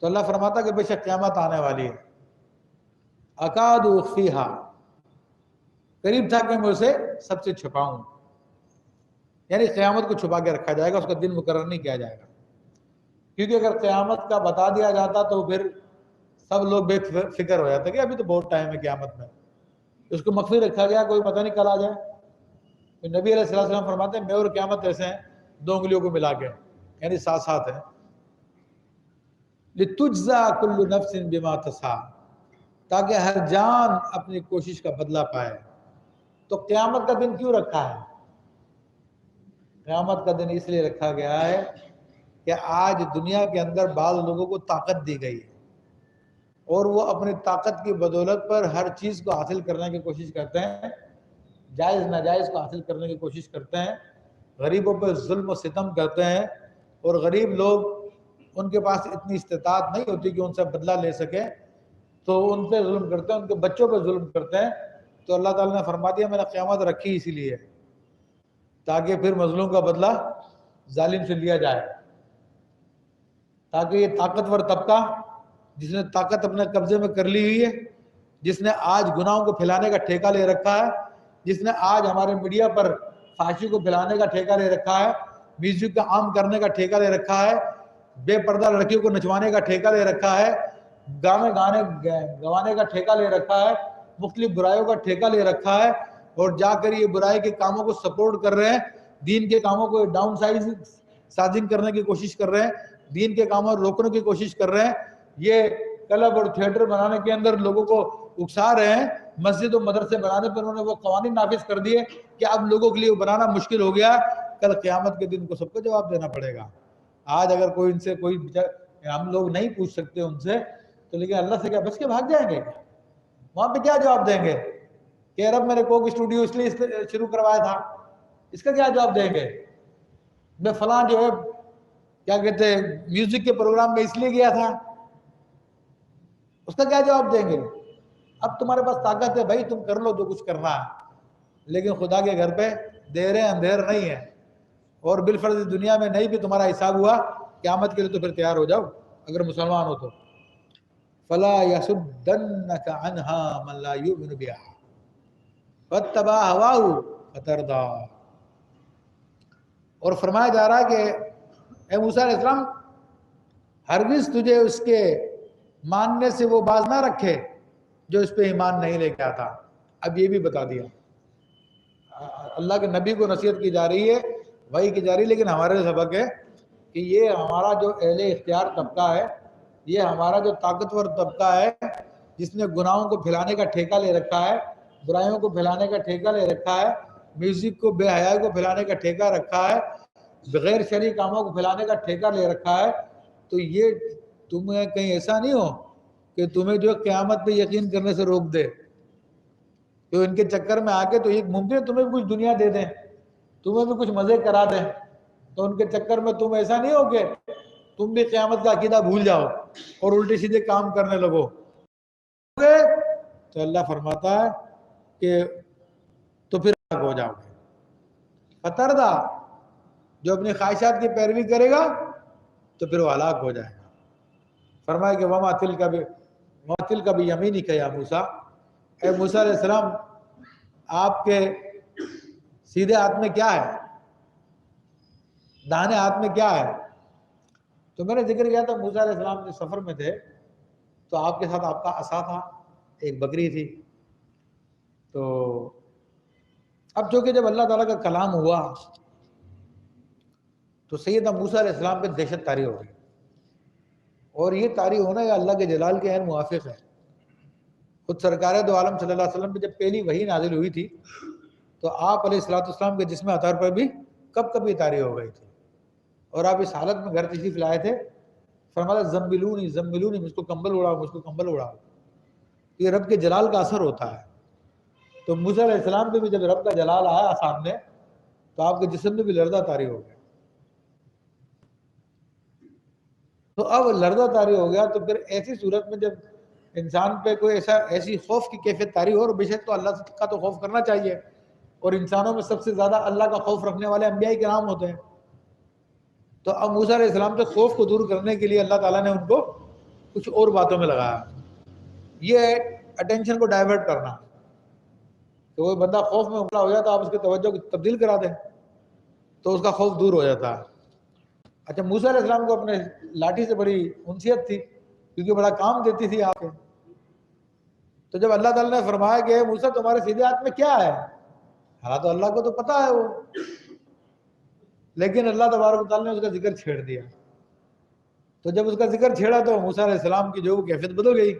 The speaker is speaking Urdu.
تو اللہ فرماتا کہ بے شک قیامت آنے والی ہے. اکاد اخفیہا، قریب تھا کہ میں اسے سب سے چھپاؤں. یعنی قیامت کو چھپا کے رکھا جائے گا، اس کا دن مقرر نہیں کیا جائے گا. کیونکہ اگر قیامت کا بتا دیا جاتا تو پھر سب لوگ بے فکر ہو جاتے کہ ابھی تو بہت ٹائم ہے قیامت میں. اس کو مخفی رکھا گیا، کوئی پتہ نہیں کل آ جائے. تو نبی علیہ السلام فرماتے ہیں میں اور قیامت ایسے ہیں دو انگلیوں کو ملا کے، یعنی ساتھ ساتھ ہیں. لِتُجْزَى كُلُّ نَفْسٍ بِمَا تَسْعَىٰ، تاکہ ہر جان اپنی کوشش کا بدلہ پائے. تو قیامت کا دن کیوں رکھا ہے؟ قیامت کا دن اس لیے رکھا گیا ہے کہ آج دنیا کے اندر بعض لوگوں کو طاقت دی گئی ہے اور وہ اپنی طاقت کی بدولت پر ہر چیز کو حاصل کرنے کی کوشش کرتے ہیں، جائز ناجائز کو حاصل کرنے کی کوشش کرتے ہیں، غریبوں پر ظلم و ستم کرتے ہیں. اور غریب لوگ ان کے پاس اتنی استطاعت نہیں ہوتی کہ ان سے بدلہ لے سکیں، تو ان پہ ظلم کرتے ہیں، ان کے بچوں پہ ظلم کرتے ہیں. تو اللہ تعالیٰ نے فرما دیا میں نے قیامت رکھی اسی لیے تاکہ پھر مظلوم کا بدلہ ظالم سے لیا جائے، تاکہ یہ طاقتور طبقہ جس نے طاقت اپنے قبضے میں کر لی ہوئی ہے، جس نے آج گناہوں کو پھیلانے کا ٹھیکہ لے رکھا ہے، جس نے آج ہمارے میڈیا پر فحاشی کو پھیلانے کا ٹھیکہ لے رکھا ہے، میوزک کا عام کرنے کا ٹھیکہ لے رکھا ہے، بے پردہ لڑکیوں کو نچوانے کا ٹھیکہ لے رکھا ہے، گانے گوانے کا ٹھیکہ لے رکھا ہے، مختلف برائیوں کا ٹھیکہ لے رکھا ہے، اور جا کر یہ برائی کے کاموں کو سپورٹ کر رہے ہیں، دین کے کاموں کو ڈاؤن سائزنگ کرنے کی کوشش کر رہے ہیں، دین کے کاموں روکنے کی کوشش کر رہے ہیں. یہ کلب اور تھیٹر بنانے کے اندر لوگوں کو اکسا رہے ہیں. مسجد و مدرسے بنانے پر انہوں نے وہ قوانین نافذ کر دیے کہ اب لوگوں کے لیے وہ بنانا مشکل ہو گیا. کل قیامت کے دن کو سب کو جواب دینا پڑے گا. آج اگر کوئی ان سے ہم لوگ نہیں پوچھ سکتے ان سے تو لیکن اللہ سے کیا بس کے بھاگ جائیں گے؟ وہاں پہ کیا جواب دیں گے کہ رب میرے کوک اسٹوڈیو اس لیے شروع کروایا تھا، اس کا کیا جواب دیں گے؟ میں فلاں جو ہے کیا کہتے ہیں میوزک کے پروگرام میں اس لیے گیا تھا، اس کا کیا جواب دیں گے؟ اب تمہارے پاس طاقت ہے بھائی، تم کر لو جو کچھ کرنا ہے، لیکن خدا کے گھر پہ دیر اندھیر نہیں ہے. اور بالفرض دنیا میں نہیں بھی تمہارا حساب ہوا، قیامت کے لیے تو پھر تیار ہو جاؤ اگر مسلمان ہو تو. فَلَا يَسُدَّنَّكَ عَنْهَا مَنْ لَا يُؤْمِنُ بِهَا فَاتَّبَعَ هَوَاهُ فَتَرْدَىٰ. اور فرمایا جا رہا ہے کہ اے موسیٰ علیہ السلام ہرگز تجھے اس کے ماننے سے وہ باز نہ رکھے جو اس پہ ایمان نہیں لے کے آتا. اب یہ بھی بتا دیا اللہ کے نبی کو نصیحت کی جا رہی ہے، وحی کی جا رہی ہے، لیکن ہمارے سبق ہے کہ یہ ہمارا جو اہل اختیار طبقہ ہے، یہ ہمارا جو طاقتور طبقہ ہے جس نے گناہوں کو پھیلانے کا ٹھیکہ لے رکھا ہے، برائیوں کو پھیلانے کا ٹھیکہ لے رکھا ہے، میوزک کو بے حیائی کو پھیلانے کا ٹھیکہ رکھا ہے، بغیر شرعی کاموں کو پھیلانے کا ٹھیکہ لے رکھا ہے. تو یہ تمہیں کہیں ایسا نہیں ہو کہ تمہیں جو قیامت پہ یقین کرنے سے روک دے. تو ان کے چکر میں آ کے تو یہ ممکن ہے تمہیں بھی کچھ دنیا دے دیں، تمہیں بھی کچھ مزے کرا دیں، تو ان کے چکر میں تم ایسا نہیں ہو کہ تم بھی قیامت کا عقیدہ بھول جاؤ اور الٹے سیدھے کام کرنے لگو. تو اللہ فرماتا ہے کہ تو پھر ہلاک ہو جاؤ گے. فتردا، جو اپنی خواہشات کی پیروی کرے گا تو پھر وہ ہلاک ہو جائے گا. فرمایا کہ وما تلک بیمینک یا موسیٰ، اے موسیٰ علیہ السلام آپ کے سیدھے ہاتھ میں کیا ہے، داہنے ہاتھ میں کیا ہے؟ تو میں نے ذکر کیا تھا موسیٰ علیہ السلام جو سفر میں تھے تو آپ کے ساتھ آپ کا عصا تھا، ایک بکری تھی. تو اب چونکہ جب اللہ تعالیٰ کا کلام ہوا تو سیدنا موسیٰ علیہ السلام پہ دہشت طاری ہو گئی، اور یہ طاری ہونا یہ اللہ کے جلال کے عین موافق ہے. خود سرکار دو عالم صلی اللہ علیہ وسلم پہ جب پہلی وحی نازل ہوئی تھی تو آپ علیہ السلام کے جسم اطہر پر بھی کب کب یہ طاری ہو گئی تھی، اور آپ اس حالت میں گھر تشریف لائے تھے. فرمایا زمبلونی زمبلونی، مجھ کو کمبل اڑاؤ، مجھ کو کمبل اڑاؤ. یہ رب کے جلال کا اثر ہوتا ہے. تو موسیٰ علیہ السلام پہ بھی جب رب کا جلال آیا سامنے تو آپ کے جسم میں بھی لرزہ طاری ہو گیا. تو اب لرزہ طاری ہو گیا تو پھر ایسی صورت میں جب انسان پہ کوئی ایسی خوف کی کیفیت طاری ہو، اور بے شک تو اللہ کا تو خوف کرنا چاہیے، اور انسانوں میں سب سے زیادہ اللہ کا خوف رکھنے والے انبیاء کرام ہوتے ہیں. تو اب موسیٰ علیہ السلام سے خوف کو دور کرنے کے لیے اللہ تعالیٰ نے ان کو کچھ اور باتوں میں لگایا. یہ اٹینشن کو ڈائیورٹ کرنا کہ وہ بندہ خوف میں مبتلا ہو جاتا آپ اس کی توجہ کو تبدیل کرا دیں تو اس کا خوف دور ہو جاتا. اچھا موسیٰ علیہ السلام کو اپنے لاٹھی سے بڑی انسیت تھی کیونکہ بڑا کام دیتی تھی آپ کے. تو جب اللہ تعالیٰ نے فرمایا کہ اے موسیٰ تمہارے سیدھے ہاتھ میں کیا ہے, ہاں تو اللہ کو تو پتا ہے وہ, لیکن اللہ تبارک و تعالیٰ نے اس کا ذکر چھیڑ دیا. تو جب اس کا ذکر چھیڑا تو موسیٰ علیہ السلام کی جو کیفیت بدل گئی.